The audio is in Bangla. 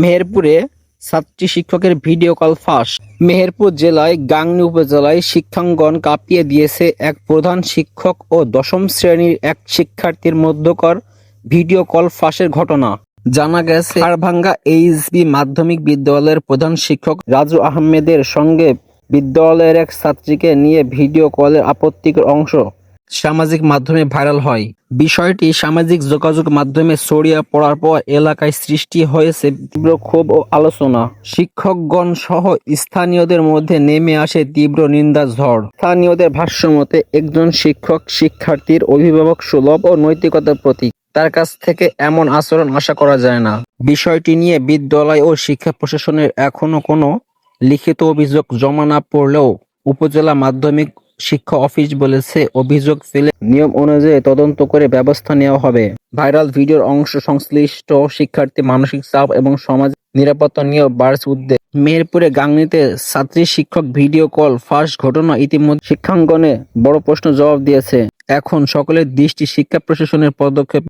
মেহেরপুরে ছাত্রী শিক্ষকের ভিডিও কল ফাঁস। মেহেরপুর জেলায় গাংনী উপজেলায় শিক্ষাঙ্গন কাঁপিয়ে দিয়েছে এক প্রধান শিক্ষক ও দশম শ্রেণীর এক শিক্ষার্থীর মধ্যকার ভিডিও কল ফাঁসের ঘটনা। জানা গেছে, হাড়ভাঙ্গা এইচবি মাধ্যমিক বিদ্যালয়ের প্রধান শিক্ষক রাজু আহমেদের সঙ্গে বিদ্যালয়ের এক ছাত্রীকে নিয়ে ভিডিও কলের আপত্তিকর অংশ সামাজিক মাধ্যমে ভাইরাল হয়। বিষয়টি সামাজিক যোগাযোগ মাধ্যমে ছড়িয়ে পড়ার পর এলাকায় সৃষ্টি হয়েছে তীব্র ক্ষোভ ও আলোচনা। শিক্ষকগণ সহ স্থানীয়দের মধ্যে নেমে আসে তীব্র নিন্দার ঝড়। স্থানীয়দের ভাষ্যমতে, একজন শিক্ষক শিক্ষার্থীর অভিভাবক সুলভ ও নৈতিকতার প্রতীক। তার কাছ থেকে এমন আচরণ আশা করা যায় না। বিষয়টি নিয়ে বিদ্যালয় ও শিক্ষা প্রশাসনের এখনো কোনো লিখিত অভিযোগ জমা না পড়লেও উপজেলা মাধ্যমিক শিক্ষা অফিস বলেছে, অভিযোগ পেলে নিয়ম অনুযায়ী তদন্ত করে ব্যবস্থা নেওয়া হবে। ভাইরাল ভিডিওর অংশ সংশ্লিষ্ট শিক্ষার্থী মানসিক চাপ এবং সমাজ নিরাপত্তা নিয়েও বাড়ছে উদ্বেগ। মেহেরপুরে গাংনীতে ছাত্রী শিক্ষক ভিডিও কল ফাঁস ঘটনা ইতিমধ্যে শিক্ষাঙ্গনে বড় প্রশ্ন জবাব দিয়েছে। এখন সকলের দৃষ্টি শিক্ষা প্রশাসনের পদক্ষেপ।